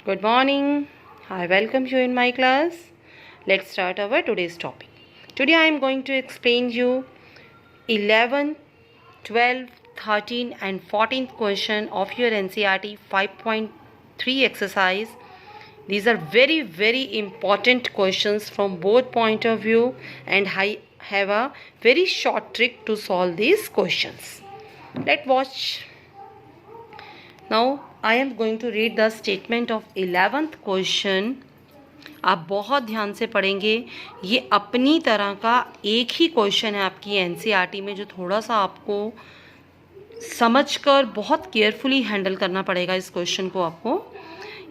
Good morning. I welcome you in my class. Let's start our today's topic. Today I am going to explain you 11th, 12th, 13th and 14th question of your NCERT 5.3 exercise. These are very important questions from both point of view, and I have a very short trick to solve these questions. Let's watch. Now I am going to read the statement of 11th question. आप बहुत ध्यान से पढ़ेंगे. ये अपनी तरह का एक ही क्वेश्चन है आपकी एनसीईआरटी में, जो थोड़ा सा आपको समझकर बहुत केयरफुली हैंडल करना पड़ेगा इस क्वेश्चन को आपको.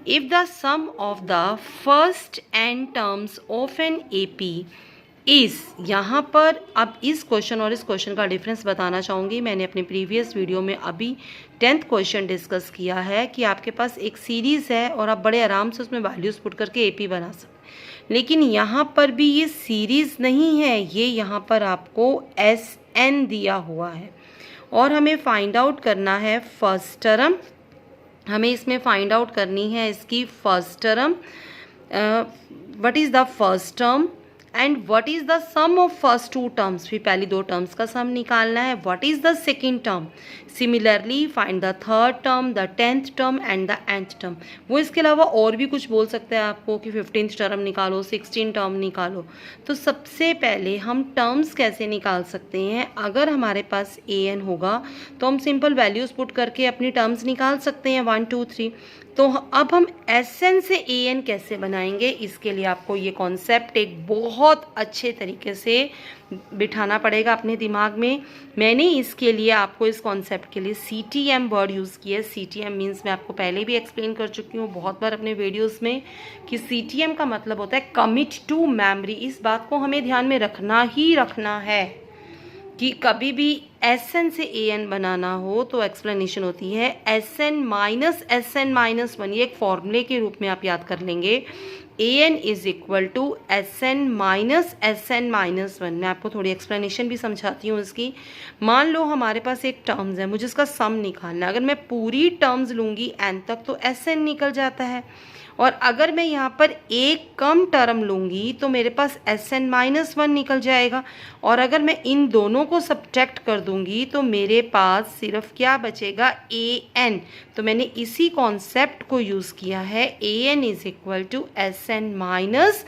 If the sum of the first n terms of an AP is, यहाँ पर अब इस क्वेश्चन और इस क्वेश्चन का डिफरेंस बताना चाहूँगी. मैंने अपने प्रीवियस वीडियो में अभी 10th क्वेश्चन डिस्कस किया है कि आपके पास एक सीरीज़ है और आप बड़े आराम से उसमें वैल्यूज़ पुट करके एपी बना सकते हैं. लेकिन यहाँ पर भी ये सीरीज़ नहीं है, ये यहाँ पर आपको एस एन दिया हुआ है और हमें फाइंड आउट करना है फर्स्ट टर्म. हमें इसमें फाइंड आउट करनी है इसकी first term. What is the first term and what is the sum of first two terms. फिर पहली दो टर्म्स का सम निकालना है. What is the second term. Similarly find the third term, the 10th term and the nth term. वो इसके अलावा और भी कुछ बोल सकते हैं आपको कि 15th टर्म निकालो, 16th टर्म निकालो. तो सबसे पहले हम टर्म्स कैसे निकाल सकते हैं. अगर हमारे पास an होगा तो हम सिंपल वैल्यूज़ पुट करके अपनी टर्म्स निकाल सकते हैं 1 2 3. तो अब हम Sn से an कैसे बनाएंगे, इसके लिए आपको ये कॉन्सेप्ट एक बहुत अच्छे तरीके से बिठाना पड़ेगा अपने दिमाग में. मैंने इसके लिए आपको इस कॉन्सेप्ट के लिए CTM वर्ड यूज़ किया है. CTM मीन्स मैं आपको पहले भी एक्सप्लेन कर चुकी हूँ बहुत बार अपने वीडियोस में कि CTM का मतलब होता है कमिट टू मेमोरी. इस बात को हमें ध्यान में रखना ही रखना है कि कभी भी Sn से an बनाना हो तो एक्सप्लेनेशन होती है Sn माइनस Sn माइनस 1. ये एक फॉर्मूले के रूप में आप याद कर लेंगे. an is equal to Sn minus Sn minus 1. मैं आपको थोड़ी एक्सप्लेनेशन भी समझाती हूँ इसकी. मान लो हमारे पास एक टर्म्स है, मुझे इसका सम निकालना है. अगर मैं पूरी टर्म्स लूँगी n तक तो Sn निकल जाता है, और अगर मैं यहाँ पर एक कम टर्म लूँगी तो मेरे पास Sn माइनस 1 निकल जाएगा. और अगर मैं इन दोनों को सब्ट्रैक्ट कर दूँगी तो मेरे पास सिर्फ क्या बचेगा, an. तो मैंने इसी कॉन्सेप्ट को यूज़ किया है. an is equal to Sn minus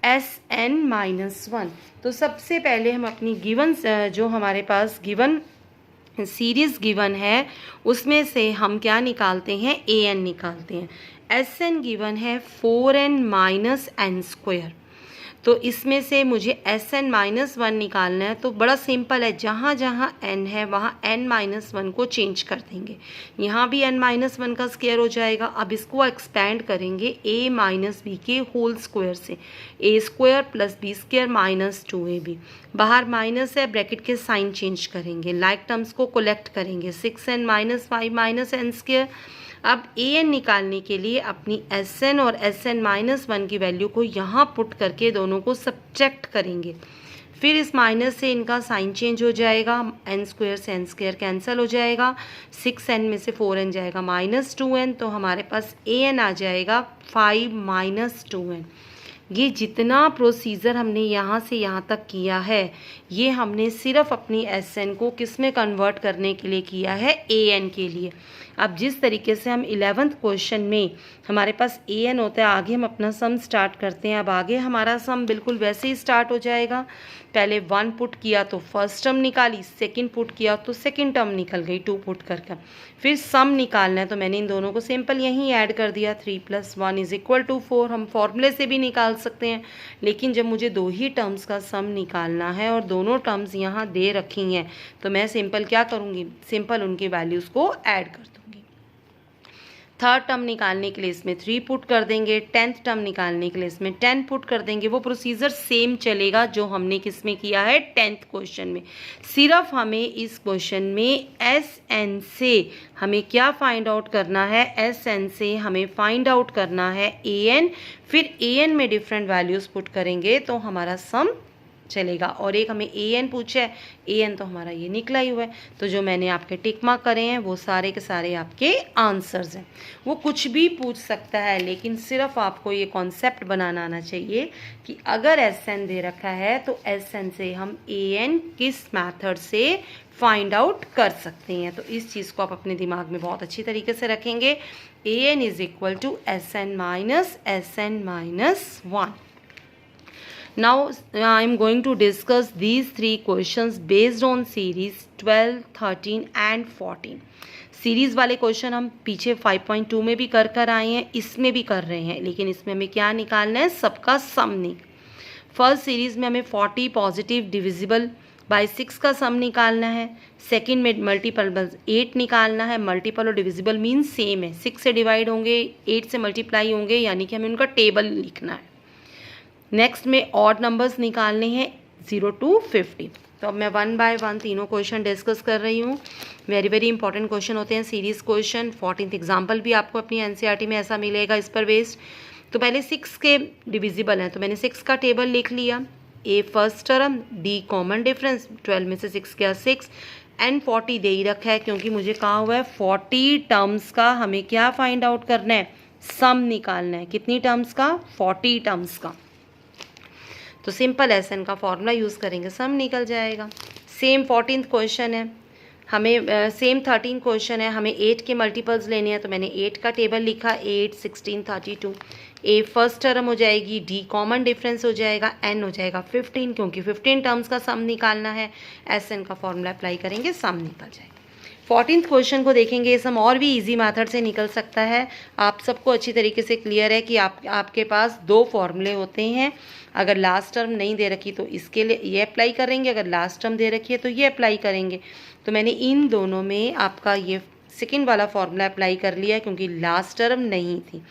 Sn minus 1. तो सबसे पहले हम अपनी गिवन जो हमारे पास गिवन सीरीज़ गिवन है उसमें से हम क्या निकालते हैं, an निकालते हैं. Sn गिवन है 4n माइनस n स्क्वायर. तो इसमें से मुझे Sn माइनस 1 निकालना है. तो बड़ा सिंपल है, जहाँ जहाँ n है वहाँ n माइनस 1 को चेंज कर देंगे. यहाँ भी n माइनस 1 का स्क्वायर हो जाएगा. अब इसको एक्सपेंड करेंगे a माइनस बी के होल स्क्वायर से. a square plus b square minus 2ab. बाहर माइनस है, ब्रैकेट के साइन चेंज करेंगे, लाइक टर्म्स को कलेक्ट करेंगे. 6n minus 5 minus n square. अब an निकालने के लिए अपनी Sn और Sn माइनस 1 की वैल्यू को यहाँ पुट करके दोनों को सब्ट्रैक्ट करेंगे. फिर इस माइनस से इनका साइन चेंज हो जाएगा, n स्क्वायर से n स्क्वायर कैंसिल हो जाएगा. 6n में से 4n जाएगा माइनस 2n. तो हमारे पास an आ जाएगा 5 माइनस 2n. ये जितना प्रोसीजर हमने यहाँ से यहाँ तक किया है ये हमने सिर्फ अपनी Sn को किस में कन्वर्ट करने के लिए किया है, an के लिए. अब जिस तरीके से हम 11th क्वेश्चन में हमारे पास an होता है, आगे हम अपना सम स्टार्ट करते हैं. अब आगे हमारा सम बिल्कुल वैसे ही स्टार्ट हो जाएगा. पहले 1 पुट किया तो फर्स्ट टर्म निकाली, सेकंड पुट किया तो सेकंड टर्म निकल गई 2 पुट करके. फिर सम निकालना है तो मैंने इन दोनों को सिंपल यहीं ऐड कर दिया. 3 + 1 इज इक्वल टू 4. हम फॉर्मूले से भी निकाल सकते हैं, लेकिन जब मुझे दो ही टर्म्स का सम निकालना है और दोनों टर्म्स यहाँ दे रखी हैं तो मैं सिंपल क्या करूँगी, सिंपल उनकी वैल्यूज़ को ऐड कर दूँगी. थर्ड टर्म निकालने के लिए इसमें 3 पुट कर देंगे, 10th टर्म निकालने के लिए इसमें 10 पुट कर देंगे. वो प्रोसीजर सेम चलेगा जो हमने किस में किया है, 10th क्वेश्चन में. सिर्फ हमें इस क्वेश्चन में Sn से हमें क्या फाइंड आउट करना है, Sn से हमें फाइंड आउट करना है an. फिर an में डिफरेंट वैल्यूज़ पुट करेंगे तो हमारा सम चलेगा। और एक हमें AN पूछा है, AN तो हमारा ये निकला ही हुआ है। तो जो मैंने आपके टिक मार्क करे हैं वो सारे के सारे आपके आंसर्स हैं। वो कुछ भी पूछ सकता है, लेकिन सिर्फ आपको ये कॉन्सेप्ट बनाना आना चाहिए कि अगर SN दे रखा है तो SN से हम AN किस मैथड से फाइंड आउट कर सकते हैं। तो इस चीज़ को आप अपने दिमाग में बहुत अच्छी तरीके से रखेंगे। AN is equal to SN minus 1। Now I am going to discuss these three questions based on series 12, 13 and 14. Series वाले क्वेश्चन हम पीछे 5.2 में भी कर आए हैं, इसमें भी कर रहे हैं, लेकिन इसमें हमें क्या निकालना है, सबका सम फर्स्ट सीरीज़ में हमें 40 पॉजिटिव डिविजिबल बाय 6 का सम निकालना है। सेकंड में मल्टीपल 8 निकालना है। मल्टीपल और डिविजिबल मीन सेम है, 6 से डिवाइड होंगे, 8 से मल्टीप्लाई होंगे, यानी कि हमें उनका टेबल लिखना है। नेक्स्ट में ऑड नंबर्स निकालने हैं 0 to 50। तो अब मैं 1 by 1 तीनों क्वेश्चन डिस्कस कर रही हूँ। वेरी वेरी इंपॉर्टेंट क्वेश्चन होते हैं सीरीज़ क्वेश्चन। 14th एग्जाम्पल भी आपको अपनी NCERT में ऐसा मिलेगा इस पर बेस्ड। तो पहले 6 के डिविजिबल हैं, तो मैंने 6 का टेबल लिख लिया। A first term, D common difference, 12 में से 6 गया 6, एंड 40 दे ही रखा है क्योंकि मुझे कहा हुआ है 40 टर्म्स का हमें क्या फाइंड आउट करना है, सम निकालना है। कितनी टर्म्स का, 40 टर्म्स का। तो सिंपल SN का फॉर्मूला यूज़ करेंगे, सम निकल जाएगा। सेम 14th क्वेश्चन है, हमें सेम 13 क्वेश्चन है, हमें 8 के मल्टीपल्स लेने हैं। तो मैंने 8 का टेबल लिखा, 8, 16, 32। A फर्स्ट टर्म हो जाएगी, D कॉमन डिफरेंस हो जाएगा, N हो जाएगा 15 क्योंकि 15 टर्म्स का सम निकालना है। SN का फॉर्मूला अप्लाई करेंगे, सम निकल जाएगा। 14th क्वेश्चन को देखेंगे, ये सम और भी इजी मेथड से निकल सकता है। आप सबको अच्छी तरीके से क्लियर है कि आपके पास 2 फॉर्मूले होते हैं। अगर लास्ट टर्म नहीं दे रखी तो इसके लिए ये अप्लाई करेंगे, अगर लास्ट टर्म दे रखी है तो ये अप्लाई करेंगे। तो मैंने इन दोनों में आपका ये सेकंड वाला फॉर्मूला अप्लाई कर लिया है क्योंकि लास्ट टर्म नहीं थी।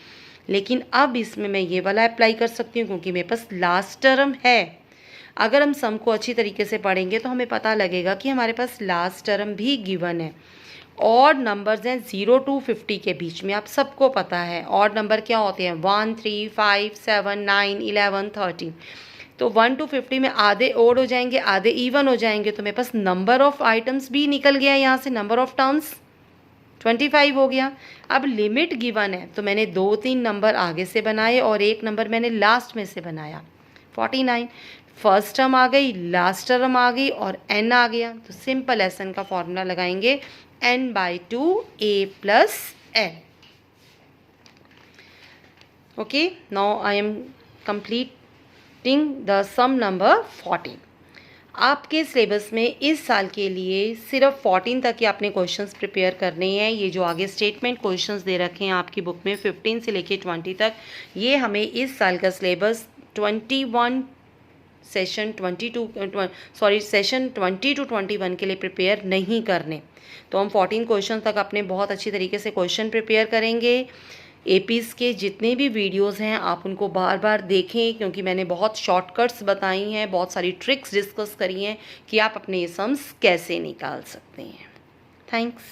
लेकिन अब इसमें मैं ये वाला अप्लाई कर सकती हूँ क्योंकि मेरे पास लास्ट टर्म है। अगर हम सम को अच्छी तरीके से पढ़ेंगे तो हमें पता लगेगा कि हमारे पास लास्ट टर्म भी गिवन है। ऑड नंबर्स हैं 0 to 50 के बीच में, आप सबको पता है ऑड नंबर क्या होते हैं, 1, 3, 5, 7, 9, 11, 13। तो 1 to 50 में आधे ओड हो जाएंगे, आधे इवन हो जाएंगे। तो मेरे पास नंबर ऑफ आइटम्स भी निकल गया यहाँ से, नंबर ऑफ टर्म्स 25 हो गया। अब लिमिट गिवन है तो मैंने 2-3 नंबर आगे से बनाए और एक नंबर मैंने लास्ट में से बनाया, 49। फर्स्ट टर्म आ गई, लास्ट टर्म आ गई और n आ गया। तो सिंपल SN का फॉर्मूला लगाएंगे, n/2 A plus N। Okay, now I am completing the sum number 14। आपके सिलेबस में इस साल के लिए सिर्फ 14 तक ही आपने क्वेश्चंस प्रिपेयर करने हैं। ये जो आगे स्टेटमेंट क्वेश्चंस दे रखे हैं आपकी बुक में 15 से लेके 20 तक, ये हमें इस साल का सिलेबस 21 सेशन 20 to 21 के लिए प्रिपेयर नहीं करने। तो हम 14 क्वेश्चन तक अपने बहुत अच्छी तरीके से क्वेश्चन प्रिपेयर करेंगे। APs के जितने भी वीडियोस हैं आप उनको बार बार देखें क्योंकि मैंने बहुत शॉर्टकट्स बताई हैं, बहुत सारी ट्रिक्स डिस्कस करी हैं कि आप अपने ये सम्स कैसे निकाल सकते हैं। थैंक्स।